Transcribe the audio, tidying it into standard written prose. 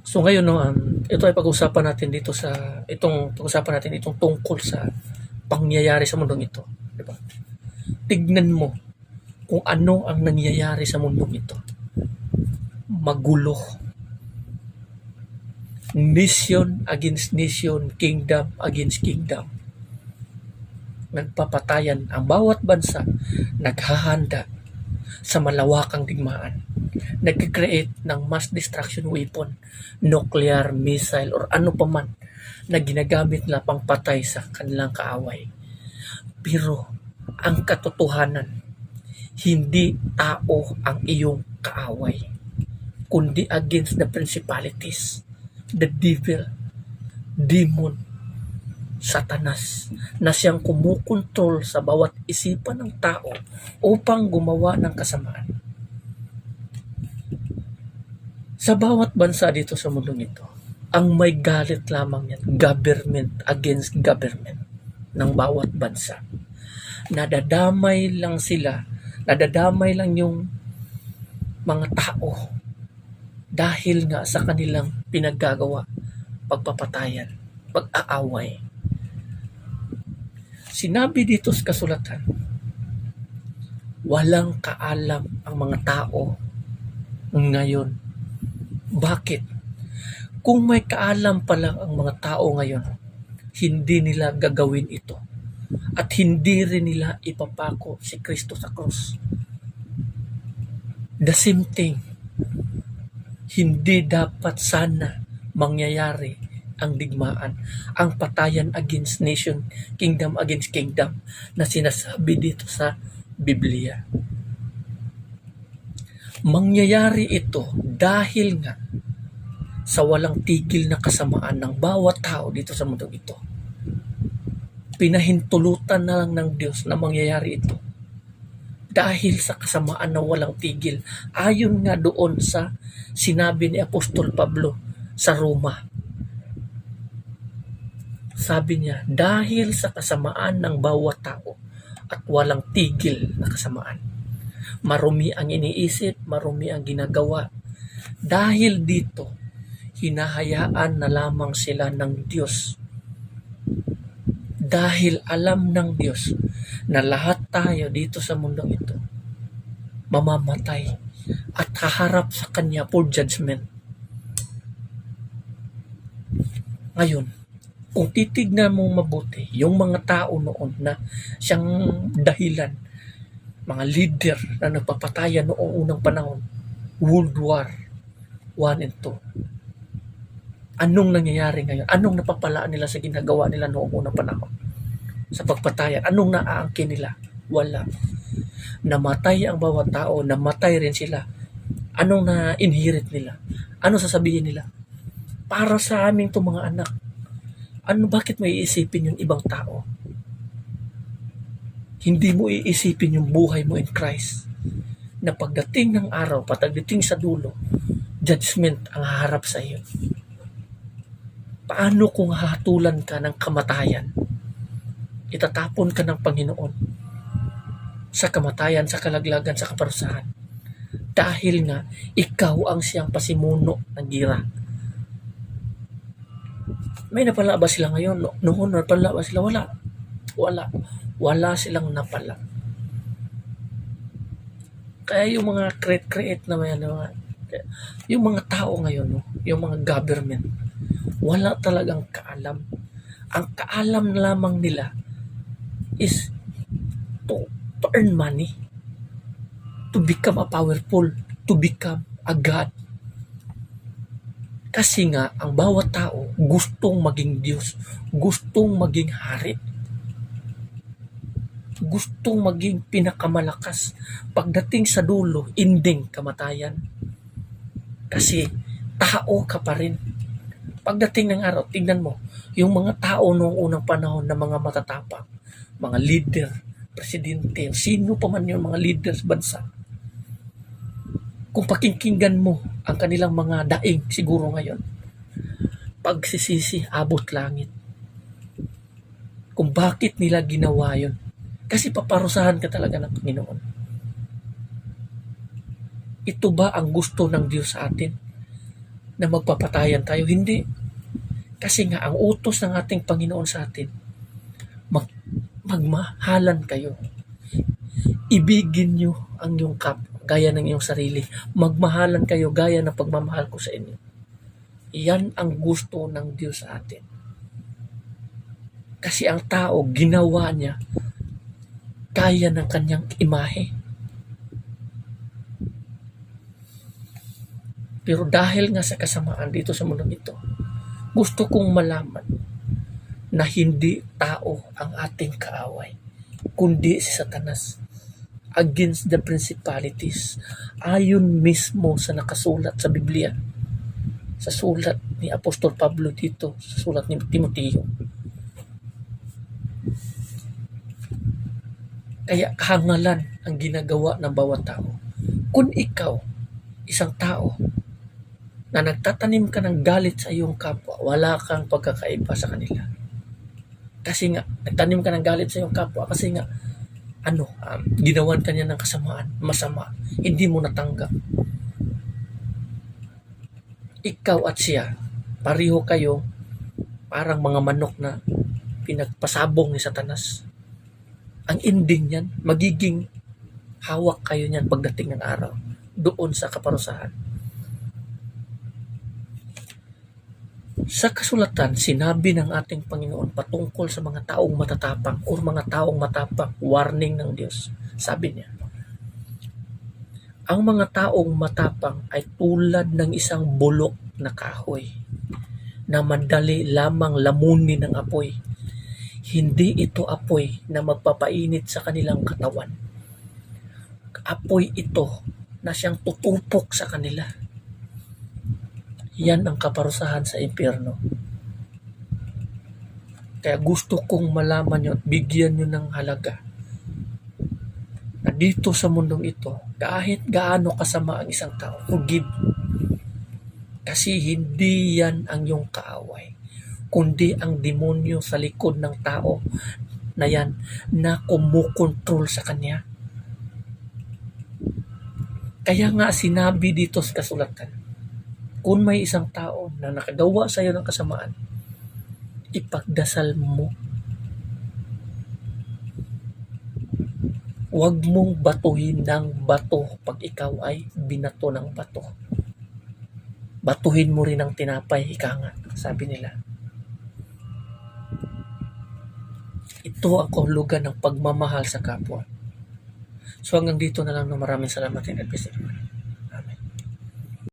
So ngayon no, ito ay pag-usapan natin dito sa pag-usapan natin itong tungkol sa pangyayari sa mundong ito, di ba? Tignan mo kung ano ang nangyayari sa mundong ito. Magulo. Nation against nation, kingdom against kingdom. Nagpapatayan ang bawat bansa, naghahanda sa malawakang digmaan. Nag-create ng mass destruction weapon, nuclear, missile, or ano pa man na ginagamit na pangpatay sa kanilang kaaway. Pero ang katotohanan, hindi tao ang iyong kaaway, kundi against the principalities, the devil, demon, Satanas, na siyang kumukontrol sa bawat isipan ng tao upang gumawa ng kasamaan. Sa bawat bansa dito sa mundong ito, ang may galit lamang yan, government against government ng bawat bansa. Nadadamay lang sila, nadadamay lang yung mga tao dahil nga sa kanilang pinaggagawa, pagpapatayan, pag-aaway. Sinabi dito sa kasulatan, walang kaalam ang mga tao ngayon. Bakit? Kung may kaalam pala ang mga tao ngayon, hindi nila gagawin ito. At hindi rin nila ipapako si Kristo sa krus. The same thing. Hindi dapat sana mangyayari ang digmaan, ang patayan against nation, kingdom against kingdom na sinasabi dito sa Biblia. Mangyayari ito dahil nga sa walang tigil na kasamaan ng bawat tao dito sa mundong ito. Pinahintulutan na lang ng Diyos na mangyayari ito dahil sa kasamaan na walang tigil. Ayon nga doon sa sinabi ni Apostol Pablo sa Roma. Sabi niya, dahil sa kasamaan ng bawat tao at walang tigil na kasamaan. Marumi ang iniisip, marumi ang ginagawa. Dahil dito, hinahayaan na lamang sila ng Diyos. Dahil alam ng Diyos na lahat tayo dito sa mundong ito mamamatay at haharap sa Kanya for judgment. Ngayon, kung titignan mo mabuti, yung mga tao noon na siyang dahilan, mga leader na nagpapatayan noong unang panahon, World War I and II. Anong nangyayari ngayon? Anong napapalaan nila sa ginagawa nila noong unang panahon? Sa pagpatayan, anong naaangkin nila? Wala. Namatay ang bawat tao, namatay rin sila. Anong na-inherit nila? Ano sasabihin nila? Para sa aming to mga anak. Bakit mo iisipin yung ibang tao? Hindi mo iisipin yung buhay mo in Christ. Na pagdating ng araw, pagdating sa dulo, judgment ang haharap sa iyo. Paano kung hahatulan ka ng kamatayan? Itatapon ka ng Panginoon sa kamatayan, sa kalaglagan, sa kaparusahan. Dahil nga, ikaw ang siyang pasimuno ng gira. May napala ba sila ngayon? Noon, napala ba sila? Wala. Wala silang napala. Kaya yung mga create na may yung mga tao ngayon, no? Yung mga government, wala talagang kaalam. Ang kaalam lamang nila is to earn money, to become a powerful, to become a God. Kasi nga, ang bawat tao gustong maging Diyos, gustong maging hari, gustong maging pinakamalakas. Pagdating sa dulo, ending kamatayan. Kasi tao ka pa rin. Pagdating ng araw, tingnan mo, yung mga tao noong unang panahon na mga matatapang, mga leader, presidente, sino pa man yung mga leaders bansa, kung pakinggan mo ang kanilang mga daing siguro ngayon, pagsisisi, abot langit. Kung bakit nila ginawa yun. Kasi paparusahan ka talaga ng Panginoon. Ito ba ang gusto ng Diyos sa atin? na magpapatayan tayo. Hindi. Kasi nga, ang utos ng ating Panginoon sa atin, magmahalan kayo. Ibigin nyo ang iyong kapwa, gaya ng iyong sarili. Magmahalan kayo gaya ng pagmamahal ko sa inyo. Yan ang gusto ng Diyos sa atin. Kasi ang tao, ginawa niya gaya ng kanyang imahe. Pero dahil nga sa kasamaan dito sa mundong ito, gusto kong malaman na hindi tao ang ating kaaway, kundi si Satanas against the principalities. Ayon mismo sa nakasulat sa Biblia, sa sulat ni Apostol Pablo dito, sa sulat ni Timoteo. Kaya kahangalan ang ginagawa ng bawat tao. Kung ikaw, isang tao, na nagtatanim ka ng galit sa iyong kapwa, wala kang pagkakaiba sa kanila. Kasi nga, nagtanim ka ng galit sa iyong kapwa, kasi nga, ginawan ka niya ng kasamaan, masama, hindi mo natanggap. Ikaw at siya, pareho kayo, parang mga manok na pinagpasabong ni Satanas. Ang ending niyan, magiging hawak kayo niyan pagdating ng araw, doon sa kaparusahan. Sa kasulatan, sinabi ng ating Panginoon patungkol sa mga taong matatapang o mga taong matapang, warning ng Diyos. Sabi niya, ang mga taong matapang ay tulad ng isang bulok na kahoy na madali lamang lamunin ng apoy. Hindi ito apoy na magpapainit sa kanilang katawan. Apoy ito na siyang tutupok sa kanila. Yan ang kaparusahan sa impyerno. Kaya gusto kong malaman nyo at bigyan nyo ng halaga na dito sa mundong ito, kahit gaano kasama ang isang tao, forgive. Kasi hindi yan ang iyong kaaway, kundi ang demonyo sa likod ng tao na yan na kumukontrol sa kanya. Kaya nga sinabi dito sa kasulatan, kung may isang tao na nakagawa sa iyo ng kasamaan, ipagdasal mo. Huwag mong batuhin ng bato pag ikaw ay binato ng bato. Batuhin mo rin ng tinapay, ika nga, sabi nila. Ito ang kahulugan ng pagmamahal sa kapwa. So hanggang dito na lang, maraming salamat and God bless everyone.